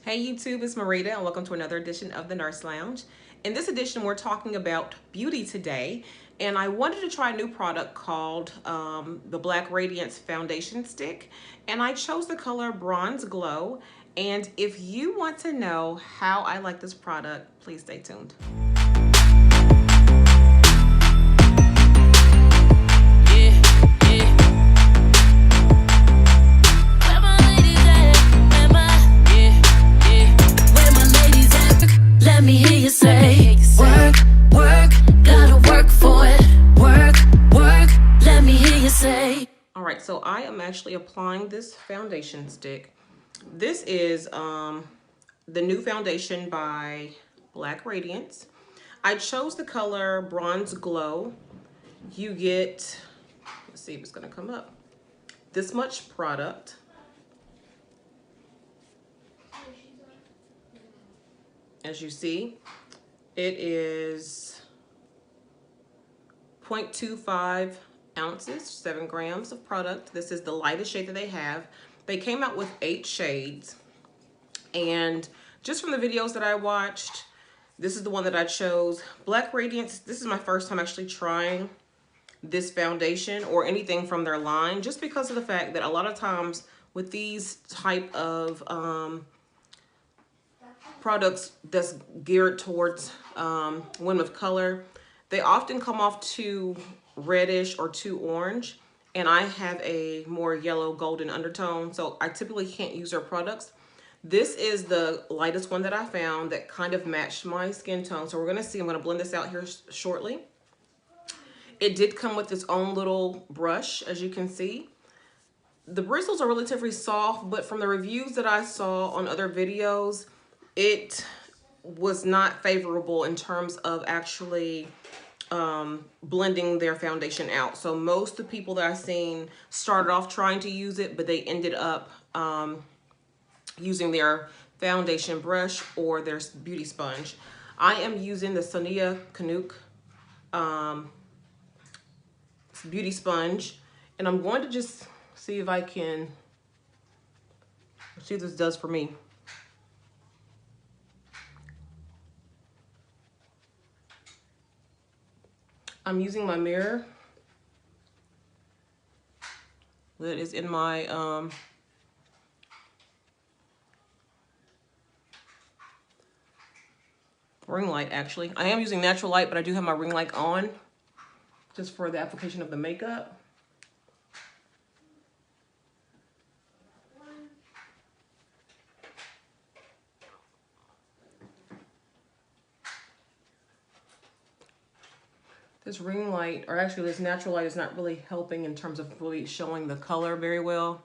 Hey YouTube, it's Marita and welcome to another edition of the Nurse Lounge. In this edition, we're talking about beauty today, and I wanted to try a new product called the Black Radiance Foundation Stick, and I chose the color Bronze Glow. And if you want to know how I like this product, please stay tuned. Let me hear you say, work, work, gotta work for it. Work, work, let me hear you say. All right, so I am actually applying this foundation stick. This is the new foundation by Black Radiance. I chose the color Bronze Glow. You get, let's see if it's gonna come up, this much product. As you see, it is 0.25 ounces, 7 grams of product. This is the lightest shade that they have. They came out with 8 shades. And just from the videos that I watched, this is the one that I chose. Black Radiance, this is my first time actually trying this foundation or anything from their line, just because of the fact that a lot of times with these type of products that's geared towards women of color, they often come off too reddish or too orange, and I have a more yellow golden undertone, so I typically can't use their products. This is the lightest one that I found that kind of matched my skin tone, so we're gonna see. I'm gonna blend this out here shortly. It did come with its own little brush, as you can see. The bristles are relatively soft, but from the reviews that I saw on other videos, it was not favorable in terms of actually blending their foundation out. So most of the people that I've seen started off trying to use it, but they ended up using their foundation brush or their beauty sponge. I am using the Sonia Canuck beauty sponge, and I'm going to just see if I can see what this does for me. I'm using my mirror that is in my ring light. Actually, I am using natural light, but I do have my ring light on just for the application of the makeup. This ring light, or actually this natural light, is not really helping in terms of really showing the color very well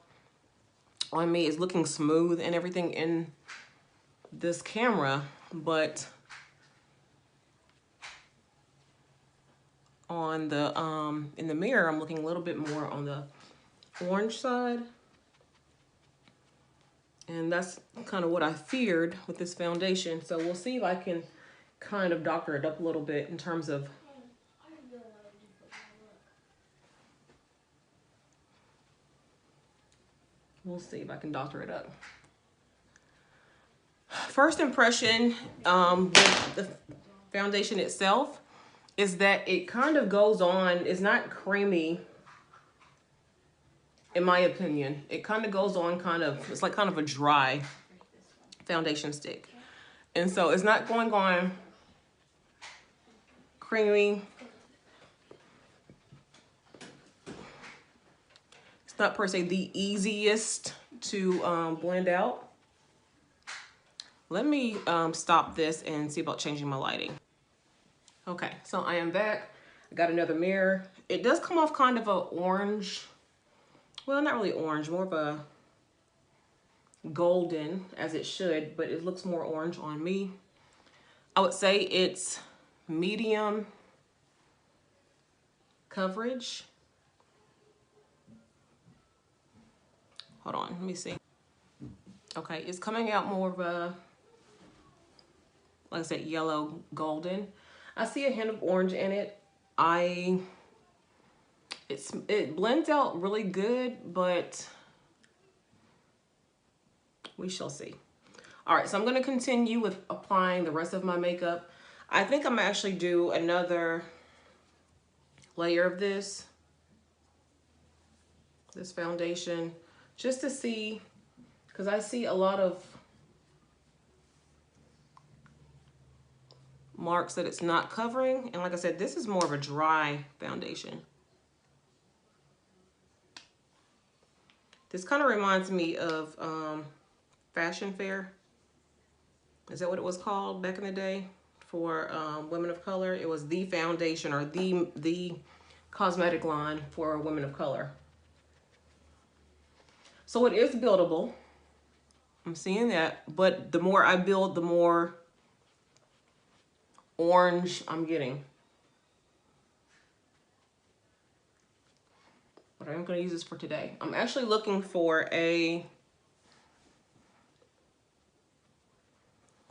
on me. It's looking smooth and everything in this camera, but on the in the mirror, I'm looking a little bit more on the orange side. And that's kind of what I feared with this foundation. So we'll see if I can kind of doctor it up a little bit in terms of we'll see if I can doctor it up. First impression with the foundation itself is that it kind of goes on, it's not creamy, in my opinion. It kind of goes on it's like kind of a dry foundation stick. And so it's not going on creamy. It's not per se the easiest to blend out. Let me stop this and see about changing my lighting. Okay, so I am back. I got another mirror. It does come off kind of a orange, well, not really orange, more of a golden, as it should, but it looks more orange on me. I would say it's medium coverage. Hold on, let me see. Okay, it's coming out more of a, like I said, yellow golden. I see a hint of orange in it. It blends out really good, but we shall see. All right, so I'm gonna continue with applying the rest of my makeup. I think I'm gonna actually do another layer of this foundation, just to see, because I see a lot of marks that it's not covering. And like I said, this is more of a dry foundation. This kind of reminds me of Fashion Fair. Is that what it was called back in the day for women of color? It was the foundation, or the cosmetic line for women of color. So it is buildable. I'm seeing that, but the more I build, the more orange I'm getting. But I'm going to use this for today. I'm actually looking for a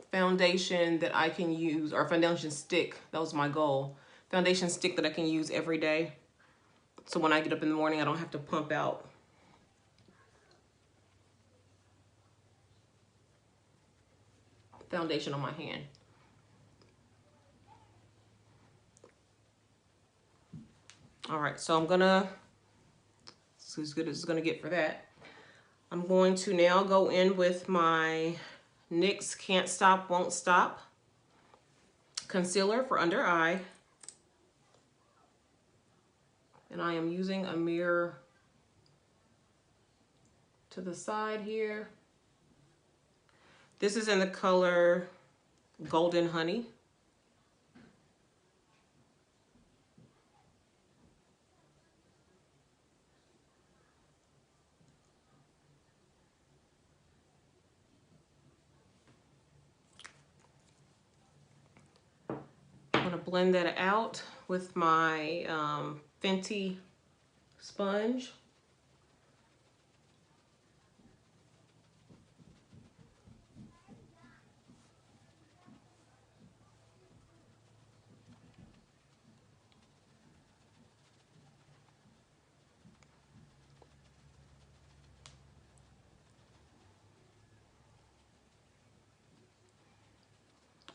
foundation that I can use, or foundation stick. That was my goal. Foundation stick that I can use every day. So when I get up in the morning, I don't have to pump out foundation on my hand. All right, so I'm gonna, this is as good as it's gonna get for that. I'm going to now go in with my NYX Can't Stop, Won't Stop concealer for under eye. And I am using a mirror to the side here. This is in the color Golden Honey. I'm gonna blend that out with my Fenty sponge.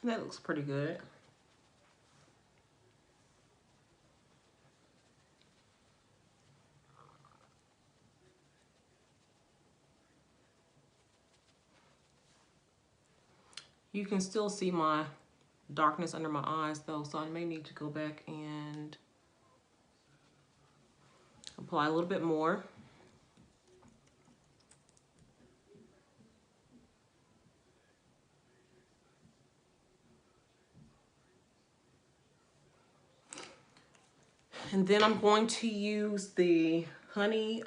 That looks pretty good. You can still see my darkness under my eyes though, so I may need to go back and apply a little bit more. And then I'm going to use the Honey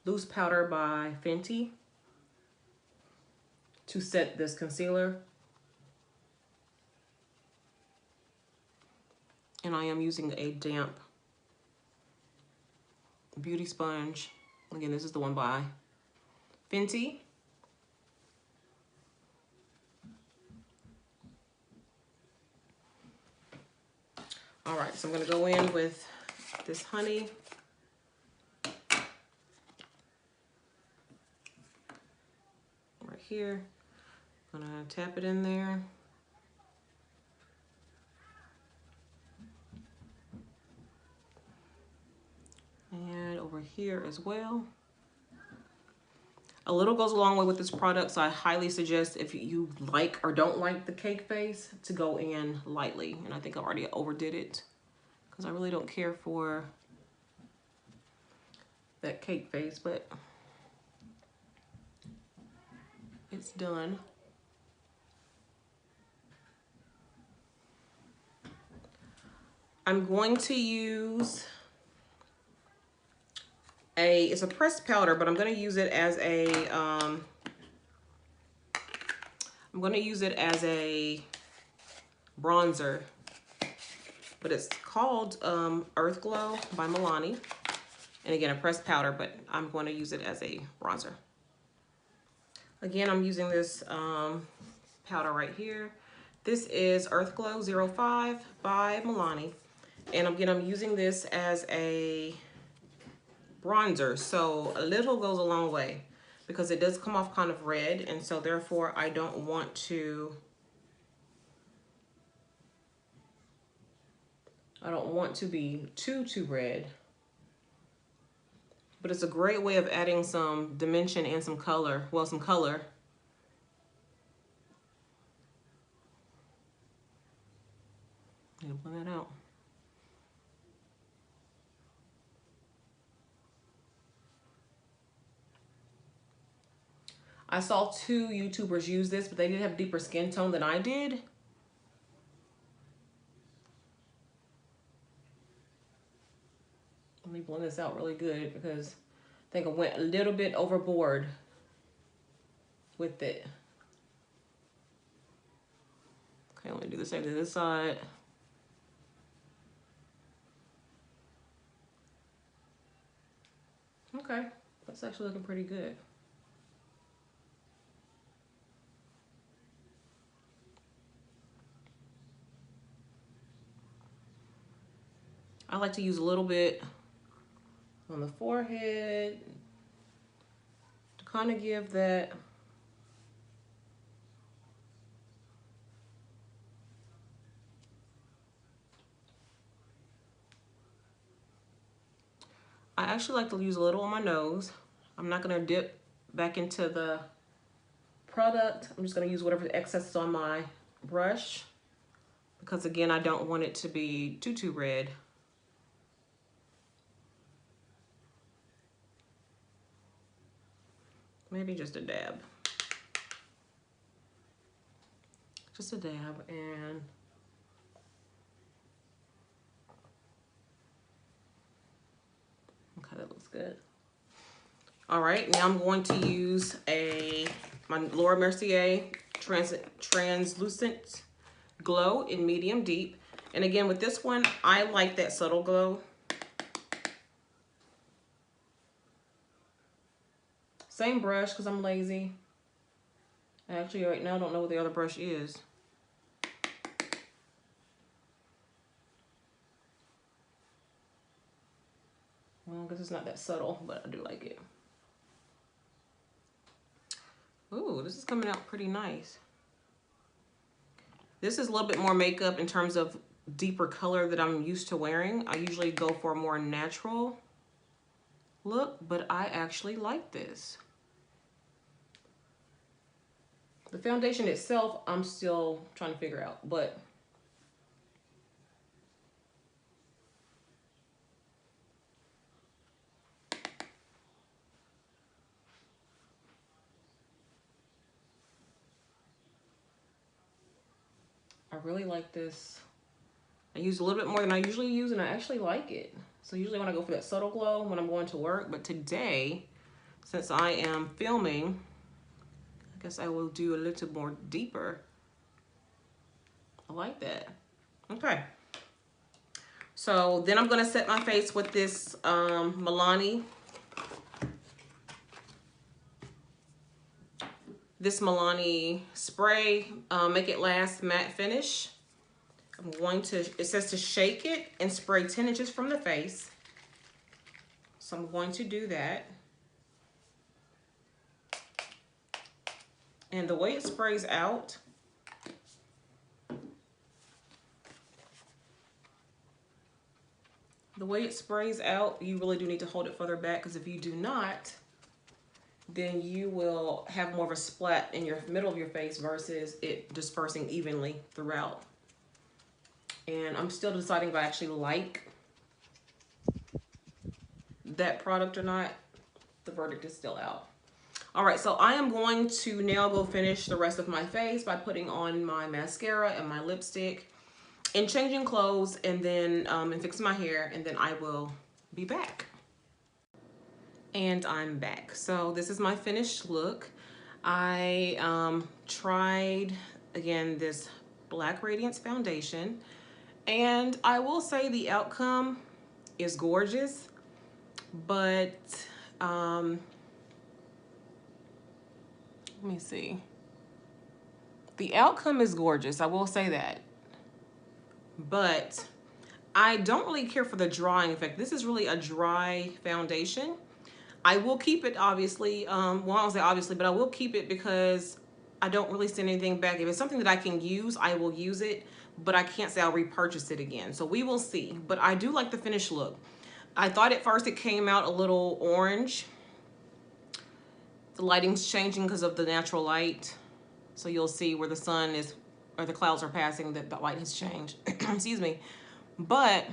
Loose Powder by Fenty to set this concealer. And I am using a damp beauty sponge. Again, this is the one by Fenty. All right, so I'm gonna go in with this honey. Right here, I'm gonna tap it in there. And over here as well. A little goes a long way with this product, so I highly suggest, if you like or don't like the cake face, to go in lightly. And I think I already overdid it because I really don't care for that cake face, but it's done. I'm going to use it's a pressed powder, but I'm going to use it as a bronzer, but it's called Earth Glow by Milani. And again, a pressed powder, but I'm going to use it as a bronzer. Again, I'm using this powder right here. This is Earth Glow 05 by Milani. And again, I'm using this as a bronzer, so a little goes a long way, because it does come off kind of red, and so therefore I don't want to be too red. But it's a great way of adding some dimension and some color. Well, some color. Need to blend that out. I saw 2 YouTubers use this, but they did have deeper skin tone than I did. Let me blend this out really good because I think I went a little bit overboard with it. Okay, let me do the same to this side. Okay, that's actually looking pretty good. I like to use a little bit on the forehead to kind of give that I actually like to use a little on my nose. I'm not gonna dip back into the product. I'm just gonna use whatever excess is on my brush because again, I don't want it to be too red. Maybe just a dab. Just a dab, and okay, that looks good. All right, now I'm going to use my Laura Mercier translucent glow in medium deep. And again, with this one, I like that subtle glow. Same brush because I'm lazy. Actually, right now I don't know what the other brush is. Well, I guess it's not that subtle, but I do like it. Ooh, this is coming out pretty nice. This is a little bit more makeup in terms of deeper color that I'm used to wearing. I usually go for a more natural look, but I actually like this. The foundation itself, I'm still trying to figure out, but I really like this. I use a little bit more than I usually use, and I actually like it. So usually when I go for that subtle glow when I'm going to work, but today, since I am filming, I guess I will do a little more deeper. I like that. Okay. So then I'm gonna set my face with this Milani. This Milani spray, Make It Last matte finish. I'm going to, it says to shake it and spray 10 inches from the face. So I'm going to do that. And the way it sprays out, you really do need to hold it further back, because if you do not, then you will have more of a splat in your middle of your face versus it dispersing evenly throughout. And I'm still deciding if I actually like that product or not. The verdict is still out. All right, so I am going to now go finish the rest of my face by putting on my mascara and my lipstick and changing clothes, and then and fixing my hair, and then I will be back. And I'm back. So this is my finished look. I tried, again, this Black Radiance Foundation, and I will say the outcome is gorgeous, but let me see. The outcome is gorgeous, I will say that. But I don't really care for the drying effect. This is really a dry foundation. I will keep it, obviously. Well, I don't say obviously, but I will keep it because I don't really send anything back. If it's something that I can use, I will use it, but I can't say I'll repurchase it again. So we will see. But I do like the finished look. I thought at first it came out a little orange. The lighting's changing because of the natural light. So you'll see where the sun is, or the clouds are passing, that the light has changed. Excuse me. But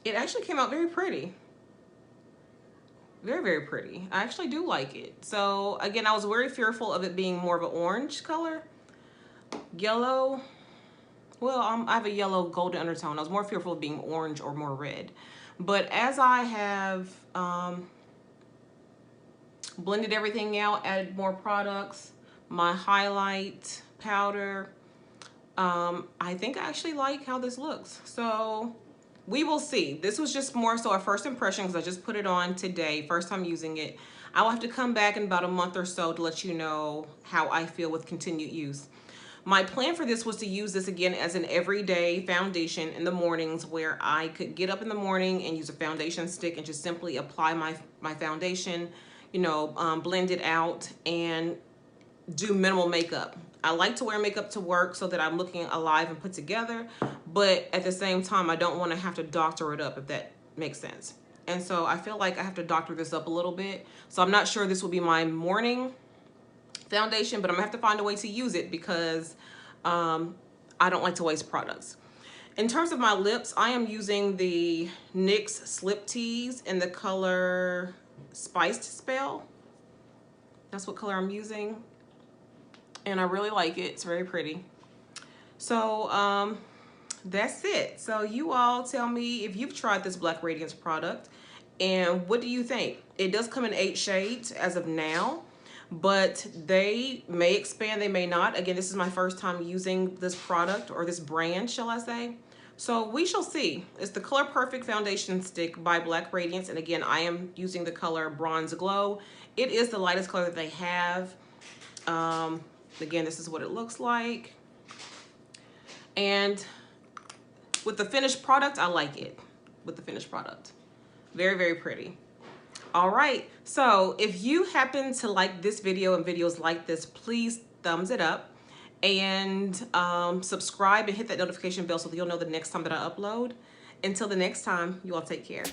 it actually came out very pretty. Very, very pretty. I actually do like it. So again, I was very fearful of it being more of an orange color. Yellow. Well, I have a yellow golden undertone. I was more fearful of being orange or more red. But as I have blended everything out, added more products, my highlight powder, I think I actually like how this looks. So we will see. This was just more so a first impression because I just put it on today, first time using it. I will have to come back in about a month or so to let you know how I feel with continued use. My plan for this was to use this again as an everyday foundation in the mornings, where I could get up in the morning and use a foundation stick and just simply apply my foundation, you know, blend it out and do minimal makeup. I like to wear makeup to work so that I'm looking alive and put together, but at the same time, I don't want to have to doctor it up, if that makes sense. And so I feel like I have to doctor this up a little bit. So I'm not sure this will be my morning foundation, but I'm gonna have to find a way to use it because I don't like to waste products. In terms of my lips, I am using the NYX Slip Tease in the color Spiced Spell. That's what color I'm using. And I really like it. It's very pretty. So that's it. So you all tell me if you've tried this Black Radiance product and what do you think? It does come in 8 shades as of now, but they may expand, they may not. Again, this is my first time using this product, or this brand, shall I say. So we shall see. It's the Color Perfect Foundation Stick by Black Radiance. And again, I am using the color Bronze Glow. It is the lightest color that they have. Again, this is what it looks like. And with the finished product, I like it. With the finished product. Very, very pretty. All right. So if you happen to like this video and videos like this, please thumbs it up. And subscribe and hit that notification bell so that you'll know the next time that I upload. Until the next time, you all take care.